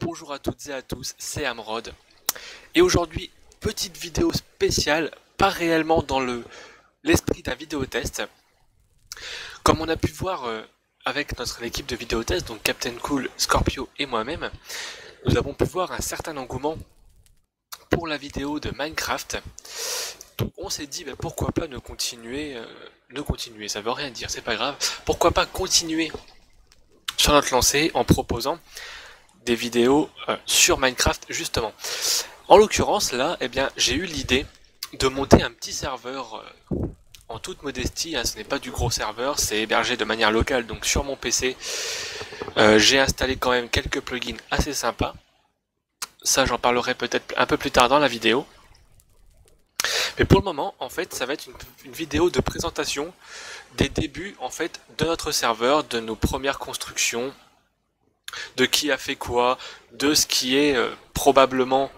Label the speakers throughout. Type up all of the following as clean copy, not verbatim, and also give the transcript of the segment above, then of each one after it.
Speaker 1: Bonjour à toutes et à tous, c'est Amrod. Et aujourd'hui, petite vidéo spéciale, pas réellement dans l'esprit d'un vidéo test. Comme on a pu voir avec notre équipe de vidéo test, donc Captain Cool, Scorpio et moi-même, nous avons pu voir un certain engouement pour la vidéo de Minecraft. Donc on s'est dit pourquoi pas ne continuer, ça veut rien dire, c'est pas grave. Pourquoi pas continuer sur notre lancée en proposant des vidéos sur Minecraft justement. En l'occurrence là, j'ai eu l'idée de monter un petit serveur en toute modestie, hein, ce n'est pas du gros serveur, c'est hébergé de manière locale, donc sur mon PC j'ai installé quand même quelques plugins assez sympas. Ça j'en parlerai peut-être un peu plus tard dans la vidéo. Mais pour le moment, en fait, ça va être une vidéo de présentation des débuts en fait de notre serveur, de nos premières constructions, de qui a fait quoi, de ce qui est probablement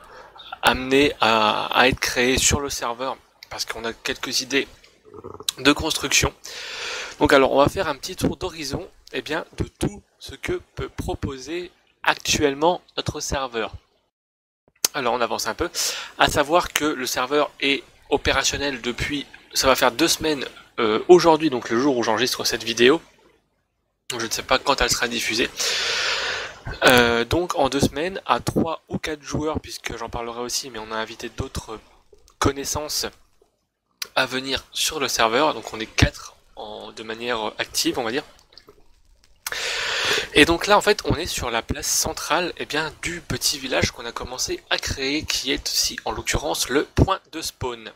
Speaker 1: amené à être créé sur le serveur, parce qu'on a quelques idées de construction. Donc alors on va faire un petit tour d'horizon de tout ce que peut proposer actuellement notre serveur. Alors on avance un peu, à savoir que le serveur est opérationnel depuis, ça va faire 2 semaines aujourd'hui, donc le jour où j'enregistre cette vidéo. Je ne sais pas quand elle sera diffusée. Donc en 2 semaines, à 3 ou 4 joueurs, puisque j'en parlerai aussi, mais on a invité d'autres connaissances à venir sur le serveur, donc on est 4 de manière active, on va dire. Et donc là en fait on est sur la place centrale du petit village qu'on a commencé à créer, qui est aussi en l'occurrence le point de spawn.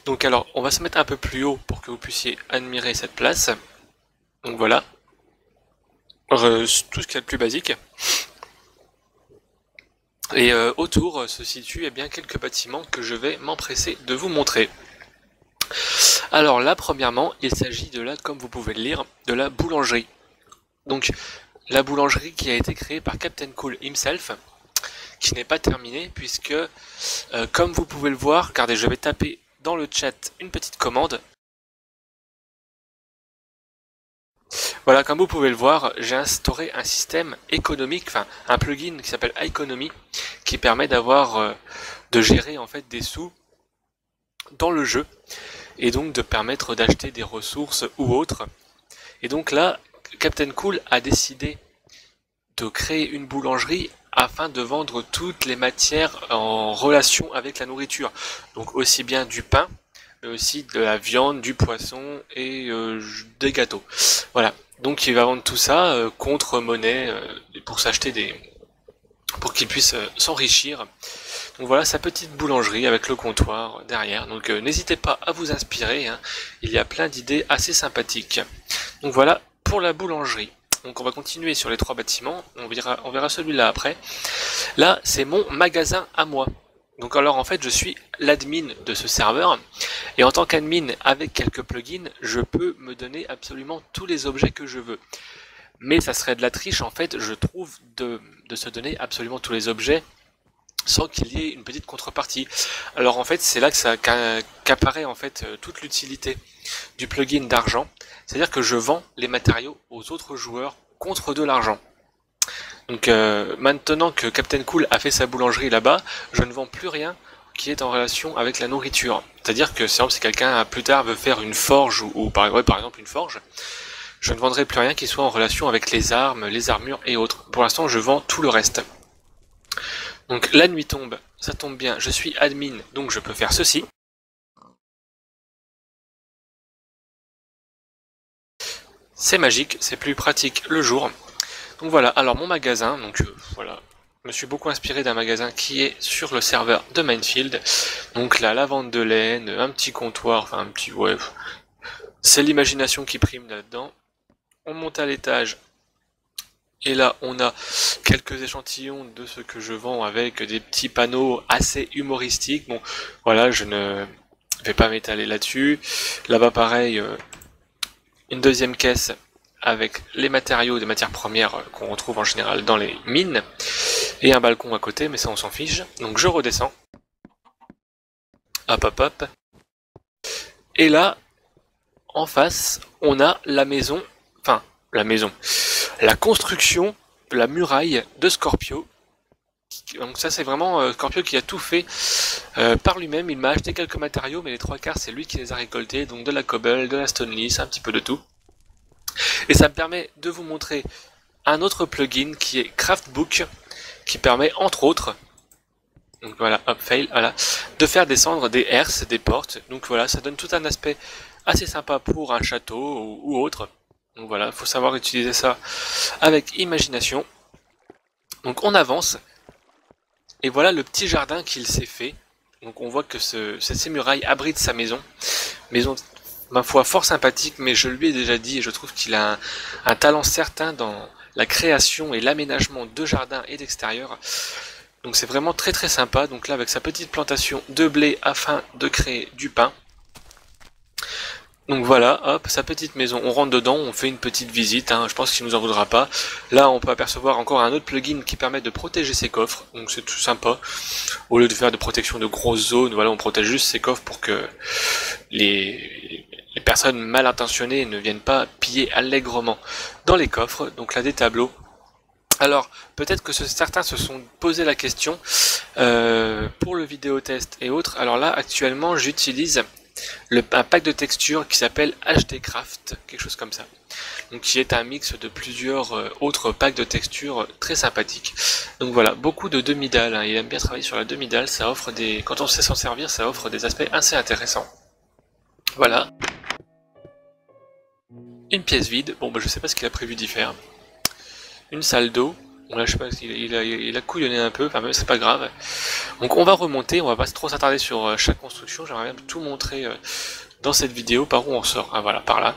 Speaker 1: Donc alors on va se mettre un peu plus haut pour que vous puissiez admirer cette place. Donc voilà, tout ce qu'il y a de plus basique. Et autour se situent quelques bâtiments que je vais m'empresser de vous montrer. Alors là, premièrement, il s'agit de là, comme vous pouvez le lire, de la boulangerie. Donc la boulangerie qui a été créée par Captain Cool himself, qui n'est pas terminée, puisque comme vous pouvez le voir, regardez, je vais taper dans le chat une petite commande. Voilà, comme vous pouvez le voir, j'ai instauré un système économique, enfin un plugin qui s'appelle Economy, qui permet de gérer en fait des sous dans le jeu, et donc de permettre d'acheter des ressources ou autres. Et donc là, Captain Cool a décidé de créer une boulangerie afin de vendre toutes les matières en relation avec la nourriture. Donc aussi bien du pain, mais aussi de la viande, du poisson et des gâteaux. Voilà. Donc il va vendre tout ça contre monnaie pour s'acheter pour qu'il puisse s'enrichir. Donc voilà sa petite boulangerie avec le comptoir derrière. Donc n'hésitez pas à vous inspirer, hein. Il y a plein d'idées assez sympathiques. Donc voilà pour la boulangerie. Donc on va continuer sur les 3 bâtiments, on verra celui-là après. Là c'est mon magasin à moi. Donc alors en fait je suis l'admin de ce serveur, et en tant qu'admin avec quelques plugins, je peux me donner absolument tous les objets que je veux. Mais ça serait de la triche en fait, je trouve, de se donner absolument tous les objets sans qu'il y ait une petite contrepartie. Alors en fait c'est là qu'apparaît en fait toute l'utilité du plugin d'argent, c'est-à-dire que je vends les matériaux aux autres joueurs contre de l'argent. Donc maintenant que Captain Cool a fait sa boulangerie là-bas, je ne vends plus rien qui est en relation avec la nourriture. C'est-à-dire que si quelqu'un plus tard veut faire une forge ou par exemple une forge, je ne vendrai plus rien qui soit en relation avec les armes, les armures et autres. Pour l'instant, je vends tout le reste. Donc la nuit tombe, ça tombe bien, je suis admin, donc je peux faire ceci. C'est magique, c'est plus pratique le jour. Donc voilà, alors mon magasin, donc voilà, je me suis beaucoup inspiré d'un magasin qui est sur le serveur de Minefield. Donc là, la vente de laine, un petit comptoir, enfin un petit, ouais, c'est l'imagination qui prime là-dedans. On monte à l'étage, et là on a quelques échantillons de ce que je vends avec des petits panneaux assez humoristiques. Bon, voilà, je ne vais pas m'étaler là-dessus. Là-bas pareil, une deuxième caisse avec les matériaux des matières premières qu'on retrouve en général dans les mines, et un balcon à côté, mais ça on s'en fiche. Donc je redescends, hop hop hop, et là en face on a la maison, la construction la muraille de Scorpio. Donc ça c'est vraiment Scorpio qui a tout fait par lui-même. Il m'a acheté quelques matériaux, mais les 3/4 c'est lui qui les a récoltés, donc de la cobble, de la stone lisse, un petit peu de tout. Et ça me permet de vous montrer un autre plugin qui est Craftbook, qui permet entre autres, donc voilà, hop, fail, voilà, de faire descendre des herses, des portes. Donc voilà, ça donne tout un aspect assez sympa pour un château ou autre. Donc voilà, il faut savoir utiliser ça avec imagination. Donc on avance. Et voilà le petit jardin qu'il s'est fait. Donc on voit que ces murailles abritent sa maison. Maison, ma foi, fort sympathique, mais je lui ai déjà dit, et je trouve qu'il a un talent certain dans la création et l'aménagement de jardins et d'extérieur. Donc c'est vraiment très très sympa. Donc là avec sa petite plantation de blé afin de créer du pain. Donc voilà, hop, sa petite maison, on rentre dedans, on fait une petite visite, hein, je pense qu'il nous en voudra pas. Là, on peut apercevoir encore un autre plugin qui permet de protéger ses coffres, donc c'est tout sympa. Au lieu de faire de protection de grosses zones, voilà, on protège juste ses coffres pour que les personnes mal intentionnées ne viennent pas piller allègrement dans les coffres. Donc là, des tableaux. Alors, peut-être que certains se sont posé la question pour le vidéo test et autres. Alors là, actuellement, j'utilise un pack de textures qui s'appelle HD Craft, quelque chose comme ça. Donc qui est un mix de plusieurs autres packs de textures très sympathiques. Donc voilà, beaucoup de demi-dalles, hein. Il aime bien travailler sur la demi-dalle, ça offre quand on sait s'en servir, ça offre des aspects assez intéressants. Voilà. Une pièce vide, bon bah je sais pas ce qu'il a prévu d'y faire. Une salle d'eau. Bon là je sais pas, il a couillonné un peu, enfin même c'est pas grave. Donc on va remonter, on va pas trop s'attarder sur chaque construction, j'aimerais bien tout montrer dans cette vidéo par où on sort. Ah voilà, par là.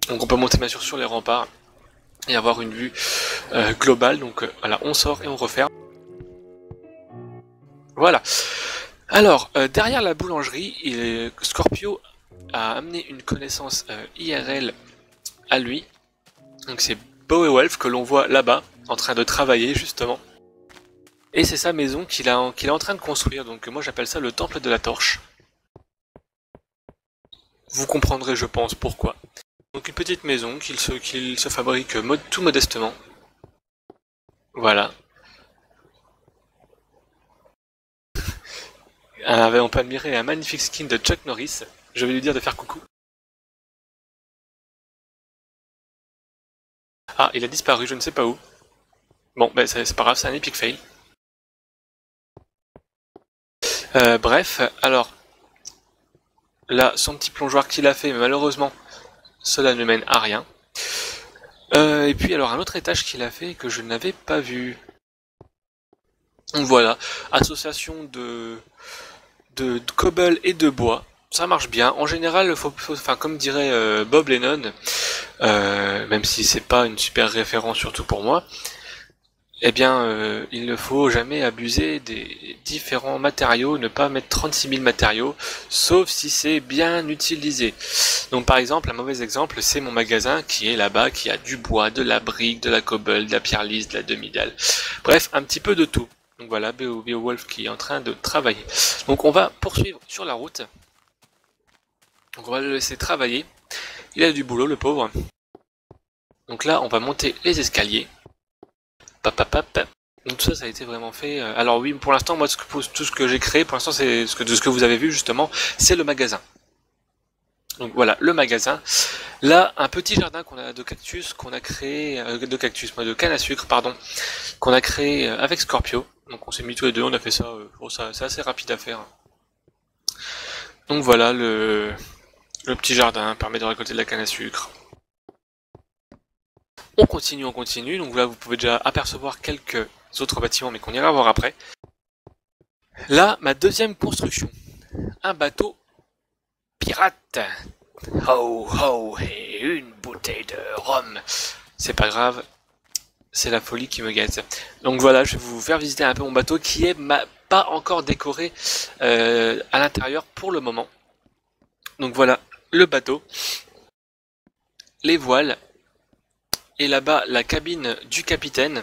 Speaker 1: Donc on peut monter bien sûr sur les remparts et avoir une vue globale, donc voilà, on sort et on referme. Voilà. Alors, derrière la boulangerie, Scorpio a amené une connaissance IRL à lui. Donc c'est Beowulf que l'on voit là-bas, en train de travailler justement. Et c'est sa maison qu'il est en train de construire, donc moi j'appelle ça le temple de la torche. Vous comprendrez je pense pourquoi. Donc une petite maison qu'il se fabrique tout modestement. Voilà. On peut admirer un magnifique skin de Chuck Norris. Je vais lui dire de faire coucou. Ah, il a disparu, je ne sais pas où. Bon, ben c'est pas grave, c'est un epic fail. Bref, alors, là, son petit plongeoir qu'il a fait, mais malheureusement, cela ne mène à rien. Et puis, alors, un autre étage qu'il a fait que je n'avais pas vu. Donc voilà, association de cobble et de bois. Ça marche bien. En général, enfin, comme dirait Bob Lennon, même si c'est pas une super référence, surtout pour moi, eh bien, il ne faut jamais abuser des différents matériaux, ne pas mettre 36 000 matériaux, sauf si c'est bien utilisé. Donc par exemple, un mauvais exemple, c'est mon magasin qui est là-bas, qui a du bois, de la brique, de la cobble, de la pierre lisse, de la demi-dalle. Bref, un petit peu de tout. Donc voilà, Beowulf qui est en train de travailler. Donc on va poursuivre sur la route. Donc on va le laisser travailler. Il a du boulot, le pauvre. Donc là, on va monter les escaliers. Donc tout ça, ça a été vraiment fait. Alors oui, pour l'instant, moi, tout ce que j'ai créé, pour l'instant, c'est de ce que vous avez vu justement, c'est le magasin. Donc voilà, le magasin. Là, un petit jardin de cactus qu'on a créé, de canne à sucre, pardon, qu'on a créé avec Scorpio. Donc on s'est mis tous les deux, on a fait ça. C'est assez rapide à faire. Donc voilà, le petit jardin permet de récolter de la canne à sucre. On continue, donc là vous pouvez déjà apercevoir quelques autres bâtiments mais qu'on ira voir après. Là, ma deuxième construction, un bateau pirate. Ho ho, et une bouteille de rhum. C'est pas grave, c'est la folie qui me gâte. Donc voilà, je vais vous faire visiter un peu mon bateau qui est pas encore décoré à l'intérieur pour le moment. Donc voilà, le bateau, les voiles, et là-bas la cabine du capitaine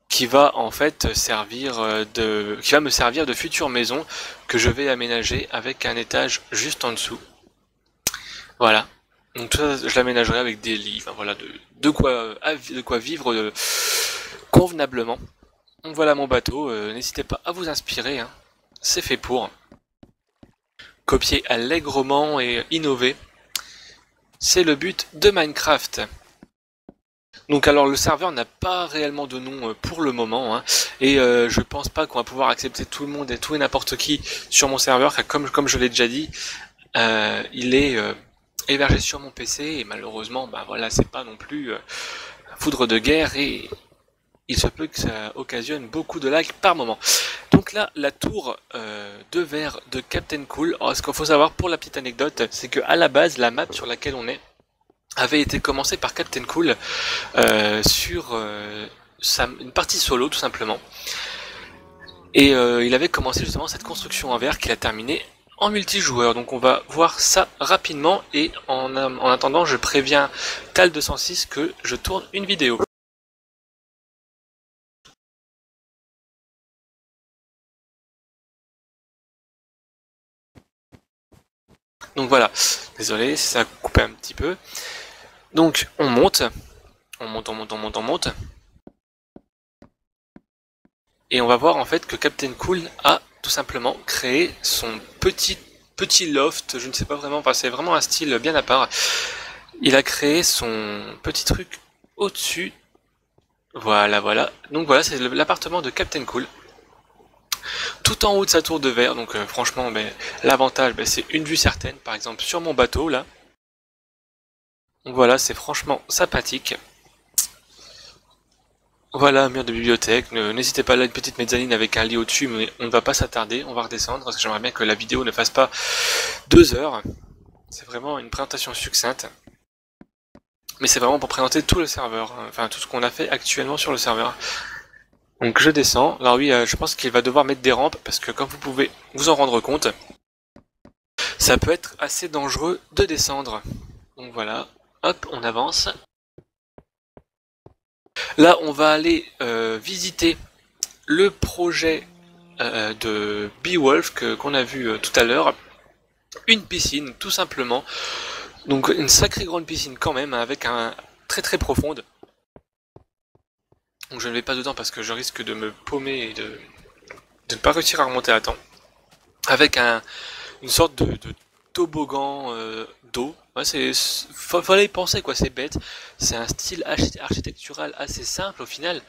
Speaker 1: qui va en fait qui va me servir de future maison que je vais aménager avec un étage juste en dessous. Voilà. Donc tout ça, je l'aménagerai avec des lits, enfin voilà, de quoi vivre convenablement. Donc voilà mon bateau, n'hésitez pas à vous inspirer, hein. C'est fait pour. Copier allègrement et innover, c'est le but de Minecraft. Donc alors le serveur n'a pas réellement de nom pour le moment, hein, et je pense pas qu'on va pouvoir accepter tout le monde et tout et n'importe qui sur mon serveur, car comme je l'ai déjà dit, il est hébergé sur mon PC et malheureusement bah voilà, c'est pas non plus foudre de guerre et il se peut que ça occasionne beaucoup de lag par moment. Donc là, la tour de verre de Captain Cool. Alors, ce qu'il faut savoir pour la petite anecdote, c'est que à la base, la map sur laquelle on est avait été commencée par Captain Cool sur une partie solo tout simplement. Et il avait commencé justement cette construction en verre qu'il a terminée en multijoueur. Donc on va voir ça rapidement et en attendant, je préviens Tal206 que je tourne une vidéo. Donc voilà, désolé, ça a coupé un petit peu. Donc on monte, on monte, on monte, on monte, on monte. Et on va voir en fait que Captain Cool a tout simplement créé son petit loft, je ne sais pas vraiment, enfin c'est vraiment un style bien à part. Il a créé son petit truc au-dessus. Voilà, voilà. Donc voilà, c'est l'appartement de Captain Cool. Tout en haut de sa tour de verre, donc franchement, l'avantage, c'est une vue certaine, par exemple sur mon bateau là. Donc voilà, c'est franchement sympathique. Voilà, un mur de bibliothèque. N'hésitez pas là une petite mezzanine avec un lit au-dessus, mais on ne va pas s'attarder, on va redescendre parce que j'aimerais bien que la vidéo ne fasse pas 2 heures. C'est vraiment une présentation succincte. Mais c'est vraiment pour présenter tout le serveur, hein, enfin tout ce qu'on a fait actuellement sur le serveur. Donc je descends. Alors oui, je pense qu'il va devoir mettre des rampes parce que comme vous pouvez vous en rendre compte, ça peut être assez dangereux de descendre. Donc voilà, hop, on avance. Là, on va aller visiter le projet de Beowulf qu'on a vu tout à l'heure. Une piscine, tout simplement. Donc une sacrée grande piscine quand même, avec un très très profonde. Donc je ne vais pas dedans parce que je risque de me paumer et de ne pas réussir à remonter à temps. Avec une sorte de toboggan d'eau. Ouais, fallait y penser quoi, c'est bête. C'est un style architectural assez simple au final.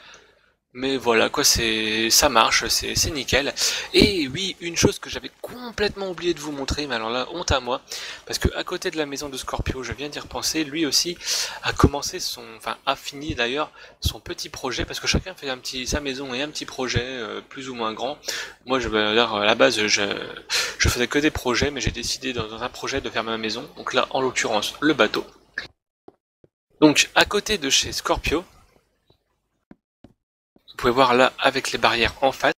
Speaker 1: Mais voilà quoi, ça marche, c'est nickel. Et oui, une chose que j'avais complètement oublié de vous montrer, mais alors là, honte à moi, parce que à côté de la maison de Scorpio, je viens d'y repenser, lui aussi a commencé a fini d'ailleurs son petit projet, parce que chacun fait sa maison et un petit projet plus ou moins grand. Moi, à la base, je faisais que des projets, mais j'ai décidé dans un projet de faire ma maison. Donc là, en l'occurrence, le bateau. Donc à côté de chez Scorpio. Vous pouvez voir là avec les barrières en face.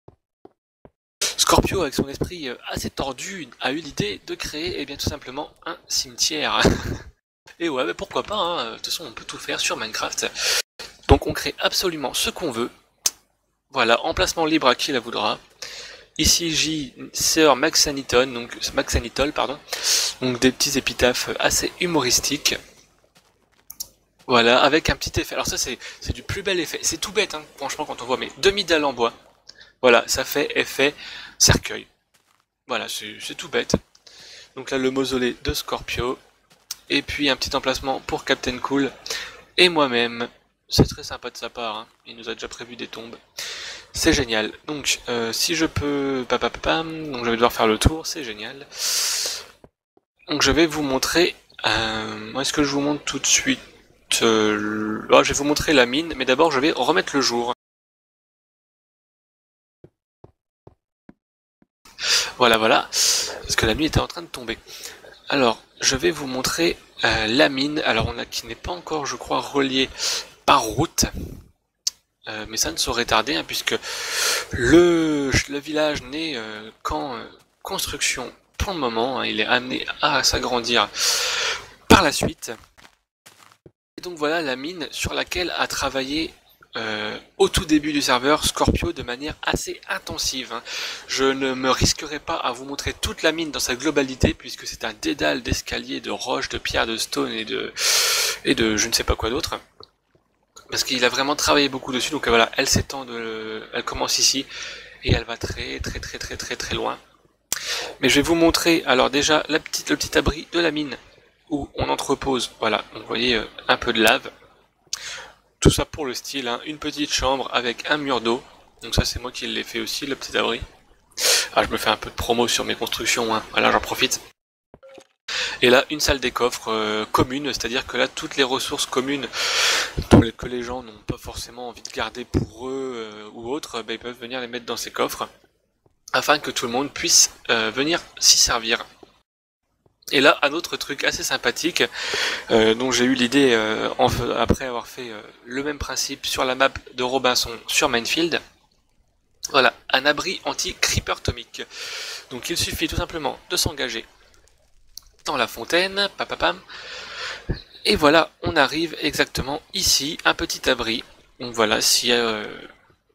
Speaker 1: Scorpio, avec son esprit assez tordu, a eu l'idée de créer tout simplement un cimetière. Et ouais, mais pourquoi pas, hein. De toute façon on peut tout faire sur Minecraft. Donc on crée absolument ce qu'on veut. Voilà, emplacement libre à qui la voudra. Ici J, Sir Maxanitol, pardon. Donc des petits épitaphes assez humoristiques. Voilà, avec un petit effet. Alors ça c'est du plus bel effet. C'est tout bête, hein, franchement quand on voit, mais demi-dalle en bois. Voilà, ça fait effet cercueil. Voilà, c'est tout bête. Donc là le mausolée de Scorpio. Et puis un petit emplacement pour Captain Cool et moi-même. C'est très sympa de sa part, hein. Il nous a déjà prévu des tombes. C'est génial. Donc si je peux... Donc je vais devoir faire le tour, c'est génial. Donc je vais vous montrer... Est-ce que je vous montre tout de suite je vais vous montrer la mine, mais d'abord je vais remettre le jour. Voilà, voilà, parce que la nuit était en train de tomber. Alors, je vais vous montrer la mine, alors qui n'est pas encore, je crois, reliée par route. Mais ça ne saurait tarder, hein, puisque le village n'est qu'en construction pour le moment, hein, il est amené à s'agrandir par la suite. Et donc voilà la mine sur laquelle a travaillé au tout début du serveur Scorpio de manière assez intensive. Je ne me risquerai pas à vous montrer toute la mine dans sa globalité puisque c'est un dédale d'escaliers, de roches, de pierres, de stone et de je ne sais pas quoi d'autre. Parce qu'il a vraiment travaillé beaucoup dessus, donc voilà, elle s'étend elle commence ici et elle va très très très très très très loin. Mais je vais vous montrer alors déjà le petit abri de la mine où on entrepose, voilà, vous voyez un peu de lave. Tout ça pour le style, hein. Une petite chambre avec un mur d'eau. Donc ça c'est moi qui l'ai fait aussi, le petit abri. Ah, je me fais un peu de promo sur mes constructions, hein. Voilà, j'en profite. Et là, une salle des coffres commune, c'est-à-dire que là, toutes les ressources communes que les gens n'ont pas forcément envie de garder pour eux ou autres, ils peuvent venir les mettre dans ces coffres, afin que tout le monde puisse venir s'y servir. Et là, un autre truc assez sympathique, dont j'ai eu l'idée après avoir fait le même principe sur la map de Robinson sur Minefield. Voilà, un abri anti-creeper atomique. Donc il suffit tout simplement de s'engager dans la fontaine, papapam, et voilà, on arrive exactement ici, un petit abri. Donc voilà, s'il y a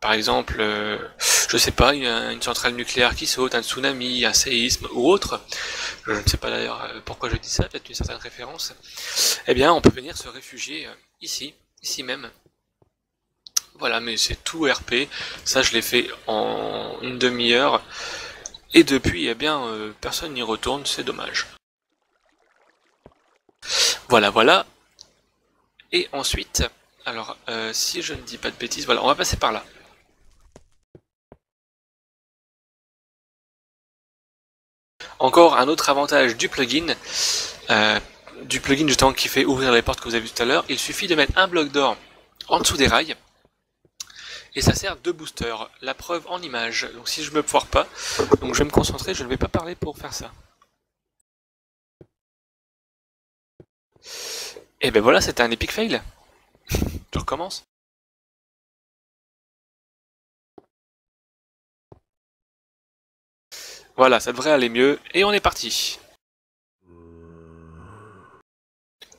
Speaker 1: par exemple, je sais pas, une centrale nucléaire qui saute, un tsunami, un séisme ou autre, je ne sais pas d'ailleurs pourquoi je dis ça, peut-être une certaine référence, eh bien on peut venir se réfugier ici même. Voilà, mais c'est tout RP, ça je l'ai fait en une demi-heure, et depuis, eh bien, personne n'y retourne, c'est dommage. Voilà, voilà. Et ensuite, alors, si je ne dis pas de bêtises, voilà, on va passer par là. Encore un autre avantage du plugin justement qui fait ouvrir les portes que vous avez vu tout à l'heure, il suffit de mettre un bloc d'or en dessous des rails, et ça sert de booster, la preuve en image. Donc si je me foire pas, donc je vais me concentrer, je ne vais pas parler pour faire ça. Et ben voilà, c'était un epic fail. Je recommence. Voilà, ça devrait aller mieux, et on est parti.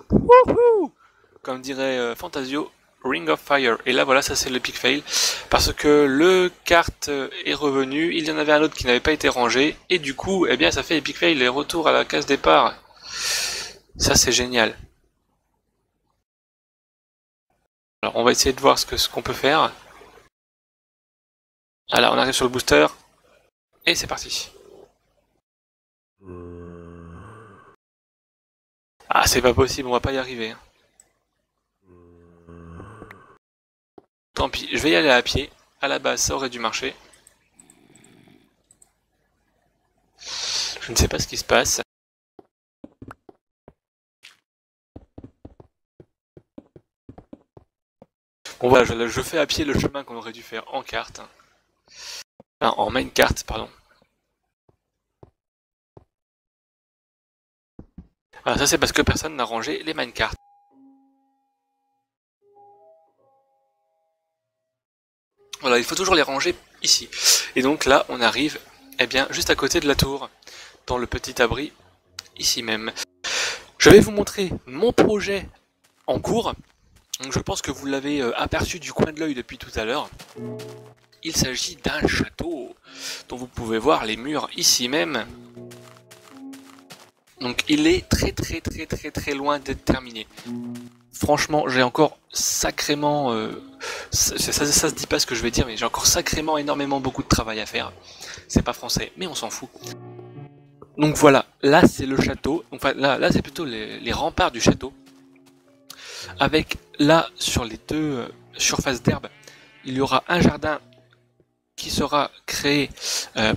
Speaker 1: Wouhou, comme dirait Fantasio, Ring of Fire. Et là voilà, ça c'est l'epic fail, parce que le kart est revenu, il y en avait un autre qui n'avait pas été rangé, et du coup, eh bien ça fait epic fail, les retours à la case départ. Ça c'est génial. Alors on va essayer de voir ce qu'on peut faire. Voilà, on arrive sur le booster, et c'est parti. Ah, c'est pas possible, on va pas y arriver. Tant pis, je vais y aller à pied. À la base, ça aurait dû marcher. Je ne sais pas ce qui se passe. Bon voilà, je fais à pied le chemin qu'on aurait dû faire en carte. Enfin, en main carte, pardon. Voilà, ça c'est parce que personne n'a rangé les minecarts. Voilà, il faut toujours les ranger ici. Et donc là, on arrive, eh bien, juste à côté de la tour, dans le petit abri, ici même. Je vais vous montrer mon projet en cours. Donc je pense que vous l'avez aperçu du coin de l'œil depuis tout à l'heure. Il s'agit d'un château, dont vous pouvez voir les murs ici même. Donc il est très très très très très loin d'être terminé. Franchement, j'ai encore sacrément... ça se dit pas ce que je vais dire, mais j'ai encore sacrément énormément beaucoup de travail à faire. C'est pas français, mais on s'en fout. Donc voilà, là c'est le château. Enfin là c'est plutôt les remparts du château. Avec là, sur les deux surfaces d'herbe, il y aura un jardin qui sera créé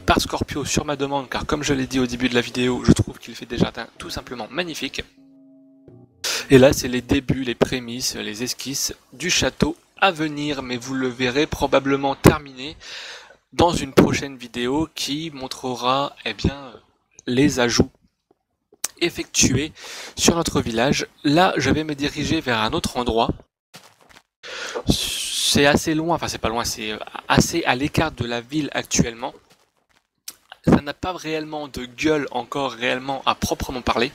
Speaker 1: par Scorpio sur ma demande, car comme je l'ai dit au début de la vidéo, je trouve qu'il fait des jardins tout simplement magnifiques. Et là, c'est les débuts, les prémices, les esquisses du château à venir, mais vous le verrez probablement terminé dans une prochaine vidéo qui montrera eh bien, les ajouts effectués sur notre village. Là, je vais me diriger vers un autre endroit. C'est assez loin, enfin c'est pas loin, c'est assez à l'écart de la ville actuellement. Ça n'a pas réellement de gueule encore réellement à proprement parler.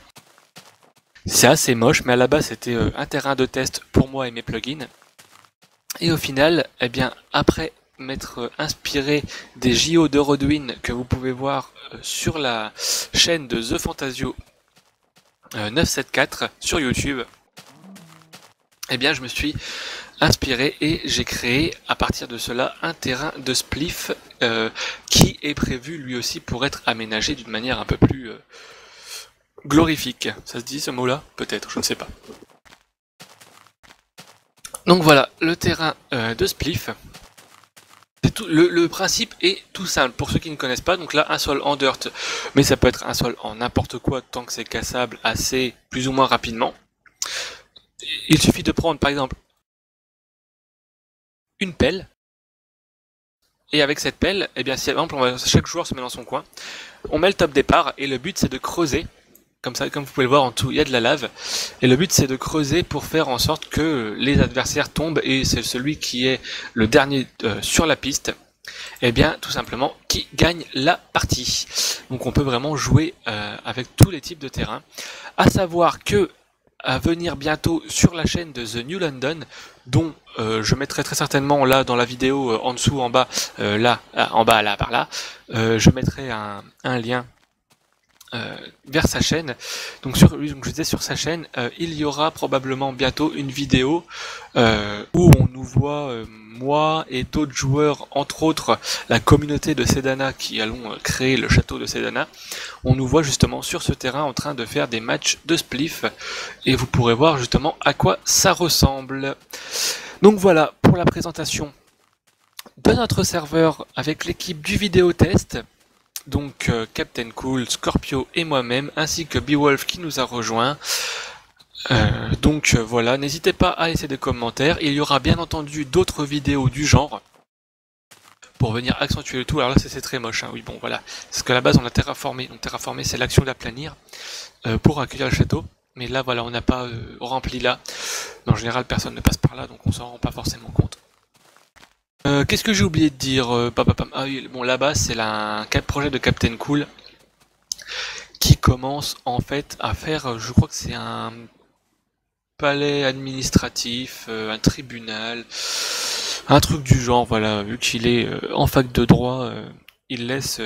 Speaker 1: C'est assez moche, mais à la base c'était un terrain de test pour moi et mes plugins. Et au final, eh bien, après m'être inspiré des JO de Rodwin que vous pouvez voir sur la chaîne de The Fantasio 974 sur YouTube, eh bien, je me suis inspiré et j'ai créé à partir de cela un terrain de spliff qui est prévu lui aussi pour être aménagé d'une manière un peu plus glorifique. Ça se dit ce mot-là? Peut-être, je ne sais pas. Donc voilà, le terrain de spliff. Le principe est tout simple, pour ceux qui ne connaissent pas, donc là un sol en dirt, mais ça peut être un sol en n'importe quoi tant que c'est cassable assez plus ou moins rapidement. Il suffit de prendre par exemple une pelle, et avec cette pelle, eh bien si par exemple chaque joueur se met dans son coin, on met le top départ et le but c'est de creuser, comme ça, comme vous pouvez le voir en dessous il y a de la lave, et le but c'est de creuser pour faire en sorte que les adversaires tombent et c'est celui qui est le dernier sur la piste, eh bien tout simplement qui gagne la partie. Donc on peut vraiment jouer avec tous les types de terrains. À savoir que à venir bientôt sur la chaîne de The New London, dont je mettrai très certainement là dans la vidéo en dessous, en bas, là, en bas, là, par là, je mettrai un lien vers sa chaîne. Donc donc je disais sur sa chaîne, il y aura probablement bientôt une vidéo où on nous voit moi et d'autres joueurs, entre autres la communauté de Sedana qui allons créer le château de Sedana. On nous voit justement sur ce terrain en train de faire des matchs de spliff et vous pourrez voir justement à quoi ça ressemble. Donc voilà pour la présentation de notre serveur avec l'équipe du vidéo test. Donc Captain Cool, Scorpio et moi-même, ainsi que Beowulf qui nous a rejoint. Donc voilà, n'hésitez pas à laisser des commentaires. Il y aura bien entendu d'autres vidéos du genre pour venir accentuer le tout. Alors là c'est très moche, hein. Oui bon voilà, parce qu'à la base on a terraformé. Donc terraformer c'est l'action d'aplanir pour accueillir le château. Mais là voilà, on n'a pas rempli là. En général personne ne passe par là, donc on s'en rend pas forcément compte. Qu'est-ce que j'ai oublié de dire Ah oui, bon là-bas c'est un projet de Captain Cool qui commence en fait à faire, je crois que c'est un palais administratif, un tribunal, un truc du genre, voilà, vu qu'il est en fac de droit, il laisse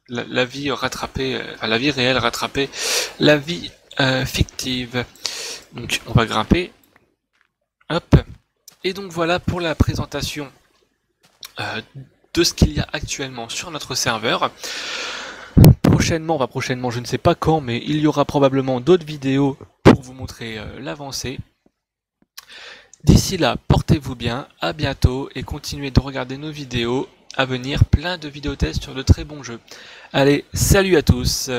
Speaker 1: la vie rattraper, enfin la vie réelle rattraper la vie fictive. Donc on va grimper, hop, et donc voilà pour la présentation de ce qu'il y a actuellement sur notre serveur. Prochainement, je ne sais pas quand, mais il y aura probablement d'autres vidéos pour vous montrer l'avancée. D'ici là, portez-vous bien, à bientôt et continuez de regarder nos vidéos. À venir, plein de vidéos tests sur de très bons jeux. Allez, salut à tous!